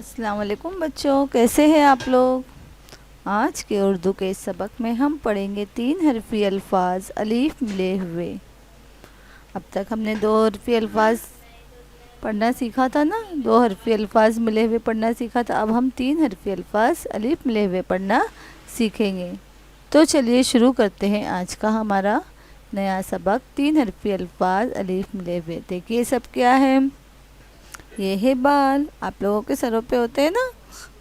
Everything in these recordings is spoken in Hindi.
अस्सलाम वालेकुम बच्चों, कैसे हैं आप लोग। आज के उर्दू के सबक में हम पढ़ेंगे 3 हरफी अल्फाज अलीफ मिले हुए। अब तक हमने 2 हरफी अल्फाज पढ़ना सीखा था ना, 2 हरफी अल्फाज मिले हुए पढ़ना सीखा था। अब हम 3 हरफी अल्फाज अलीफ मिले हुए पढ़ना सीखेंगे। तो चलिए शुरू करते हैं आज का हमारा नया सबक 3 हरफी अल्फाज अलीफ मिले हुए। देखिए सब क्या है। ये है बाल, आप लोगों के सरों पे होते हैं ना।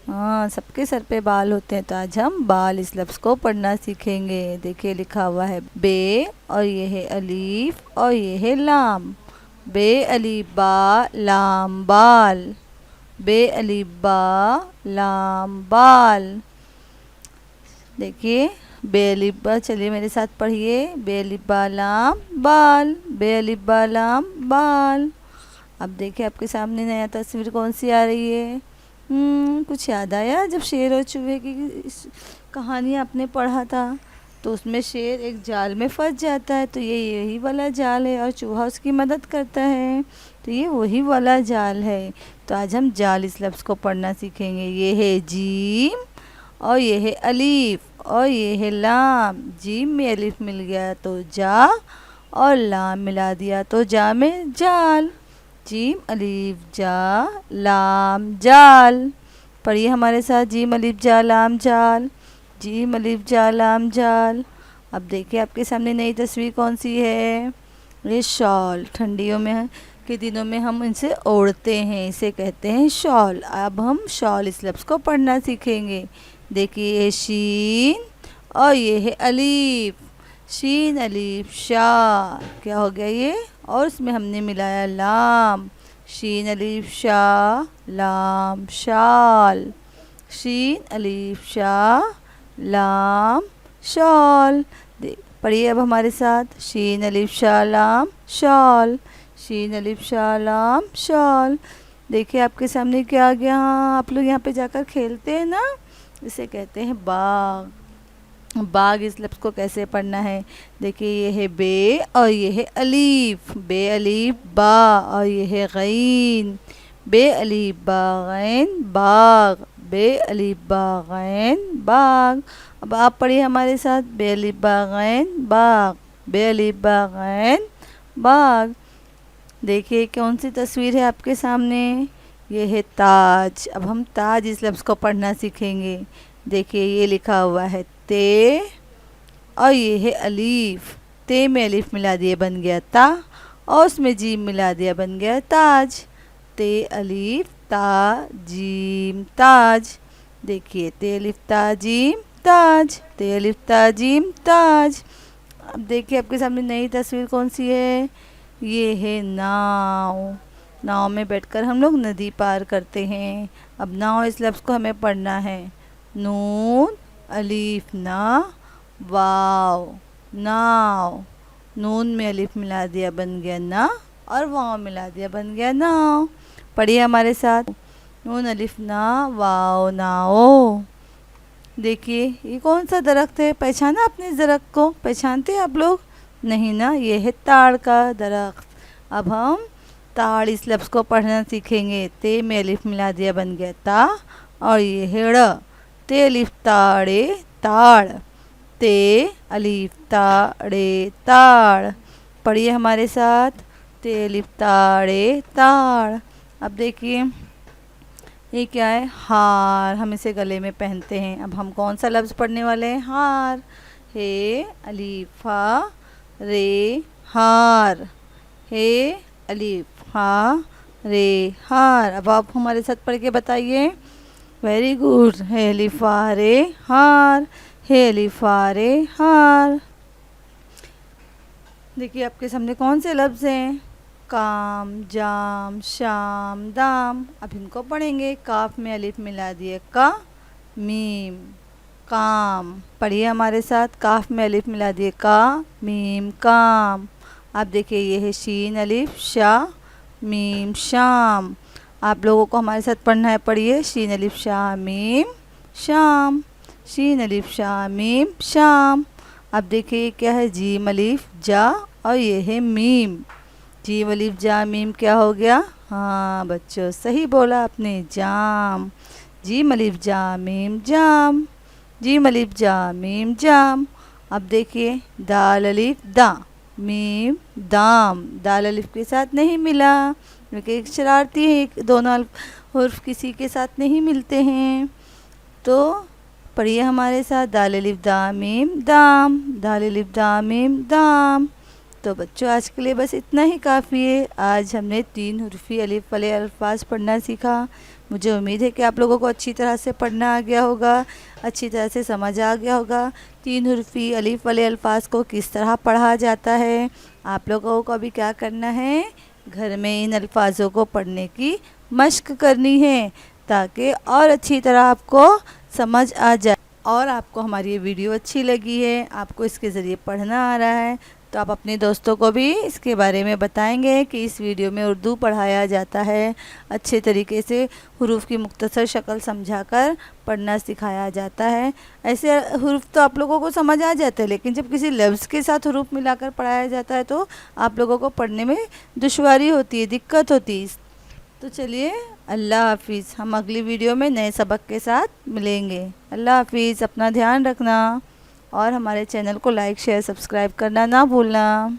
हाँ, सबके सर पे बाल होते हैं। तो आज हम बाल इस लफ्ज़ को पढ़ना सीखेंगे। देखिए लिखा हुआ है बे, और ये है अलीफ, और ये है लाम। बे अलीफ बा लाम बाल। बे अलीफ बा लाम बाल। देखिए बे अलीफ बा, चलिए मेरे साथ पढ़िए। बे अलीफ बा लाम बाल, बे अलीफ बा लाम बाल। अब देखिए आपके सामने नया तस्वीर कौन सी आ रही है। कुछ याद आया जब शेर और चूहे की कहानी आपने पढ़ा था, तो उसमें शेर एक जाल में फंस जाता है। तो ये यही वाला जाल है और चूहा उसकी मदद करता है। तो ये वही वाला जाल है। तो आज हम जाल इस लफ्ज़ को पढ़ना सीखेंगे। ये है जीम, और ये है अलीफ, और ये है लाम। जीम में अलीफ मिल गया तो जा, और लाम मिला दिया तो जा में जाल। जीम अलीफ जा लाम जाल। पढ़िए हमारे साथ, जीम अलीफ जा लाम जाल, जीम अलीफ जा लाम जाल। अब देखिए आपके सामने नई तस्वीर कौन सी है। ये शॉल, ठंडियों में के दिनों में हम इनसे ओढ़ते हैं, इसे कहते हैं शॉल। अब हम शॉल इस लफ्ज़ को पढ़ना सीखेंगे। देखिए ये शीन, और ये है अलीफ। शीन अलीफ शाह, क्या हो गया ये, और उसमें हमने मिलाया लाम। शीन अलीफ शाह लाम शाल। शीन अलीफ शाह लाम शॉल। पढ़िए अब हमारे साथ, शीन अलीफ शाह लाम शॉल। शीन अलीफ शाह लाम शॉल। देखिए आपके सामने क्या आ गया। हाँ, आप लोग यहाँ पे जाकर खेलते हैं ना, इसे कहते हैं बाग। बाग इस लफ्ज़ को कैसे पढ़ना है। देखिए ये है बे, और ये है अलीफ। बे अलीफ बा, और ये है गैन। बे अलीफ बा गैन बाग। बे अलीफ बा गैन बाग। अब आप पढ़िए हमारे साथ, बे अलीफ बा गैन बाग, बे अलीफ बा गैन बाग। देखिए कौन सी तस्वीर है आपके सामने। ये है ताज। अब हम ताज इस लफ्ज़ को पढ़ना सीखेंगे। देखिए ये लिखा हुआ है ते, और ये है अलीफ। ते में अलीफ मिला दिए बन गया ता, और उसमें जीम मिला दिया बन गया ताज। ते अलीफ ता जीम ताज। देखिए ते अलीफ ता जीम ताज, ते अलीफ ता जीम ताज। अब देखिए आपके सामने नई तस्वीर कौन सी है। ये है नाव। नाव में बैठकर हम लोग नदी पार करते हैं। अब नाव इस लफ्ज़ को हमें पढ़ना है। नून अलीफ ना वाव नाव। नून में अलीफ मिला दिया बन गया ना, और वाव मिला दिया बन गया नाव। पढ़िए हमारे साथ, नून अलीफ ना वाव नाओ। देखिए ये कौन सा दरख्त है, पहचाना आपने इस दरख्त को, पहचानते हैं आप लोग। नहीं ना, ये है ताड़ का दरख्त। अब हम ताड़ इस लफ्ज़ को पढ़ना सीखेंगे। ते में अलीफ मिला दिया बन गया ता, और ये है ड़। ते अलीफ ताड़े ताड़। ते अलीफ ताड़े ताड़। पढ़िए हमारे साथ, ते अलीफ ताड़े ताड़। अब देखिए ये क्या है, हार। हम इसे गले में पहनते हैं। अब हम कौन सा लफ्ज़ पढ़ने वाले हैं, हार। हे अलीफा रे हार। हे अलीफा रे हार। अब आप हमारे साथ पढ़ के बताइए। Very good. हे अलीफा रे हार, हे अलीफा रे हार। देखिए आपके सामने कौन से लफ्ज़ हैं, काम जाम शाम दाम। अब इनको पढ़ेंगे। काफ में अलिफ मिला दिए का, मीम काम। पढ़िए हमारे साथ, काफ में अलिफ मिला दिए का मीम काम। अब देखिए ये है शीन अलिफ शाह मीम शाम। आप लोगों को हमारे साथ पढ़ना है। पढ़िए, शीन अलिफ शाह मीम शाम, शीन अलिफ शाह मीम शाम। अब देखिए क्या है, जीम अलिफ जा, और ये है मीम। जीम अलिफ जा मीम क्या हो गया, हाँ बच्चों, सही बोला आपने, जाम। जीम अलिफ जा मीम जाम, जीम अलिफ जा मीम जाम। अब देखिए, दाल अलिफ दा मीम दाम, दाल अलिफ के साथ नहीं मिला क्योंकि एक शरारती है, दोनों हुर्फ किसी के साथ नहीं मिलते हैं। तो पढ़िए हमारे साथ, दाल अलिफ दा मीम दाम, दाल अलिफ दा मीम दाम। तो बच्चों, आज के लिए बस इतना ही काफ़ी है। आज हमने 3 हुर्फी अलिफ वाले अल्फाज पढ़ना सीखा। मुझे उम्मीद है कि आप लोगों को अच्छी तरह से पढ़ना आ गया होगा, अच्छी तरह से समझ आ गया होगा 3 हुर्फी अलिफ वाले अल्फाज को किस तरह पढ़ा जाता है। आप लोगों को अभी क्या करना है, घर में इन अल्फाजों को पढ़ने की मश्क करनी है ताकि और अच्छी तरह आपको समझ आ जाए। और आपको हमारी ये वीडियो अच्छी लगी है, आपको इसके ज़रिए पढ़ना आ रहा है, तो आप अपने दोस्तों को भी इसके बारे में बताएंगे कि इस वीडियो में उर्दू पढ़ाया जाता है। अच्छे तरीके से हुरूफ की मुख्तसर शक्ल समझाकर पढ़ना सिखाया जाता है। ऐसे हुरूफ तो आप लोगों को समझ आ जाते हैं, लेकिन जब किसी लफ्ज़ के साथ हुरूफ मिलाकर पढ़ाया जाता है तो आप लोगों को पढ़ने में दुश्वारी होती है, दिक्कत होती है। तो चलिए, अल्लाह हाफिज़। हम अगली वीडियो में नए सबक के साथ मिलेंगे। अल्लाह हाफिज़, अपना ध्यान रखना और हमारे चैनल को लाइक शेयर सब्सक्राइब करना ना भूलना।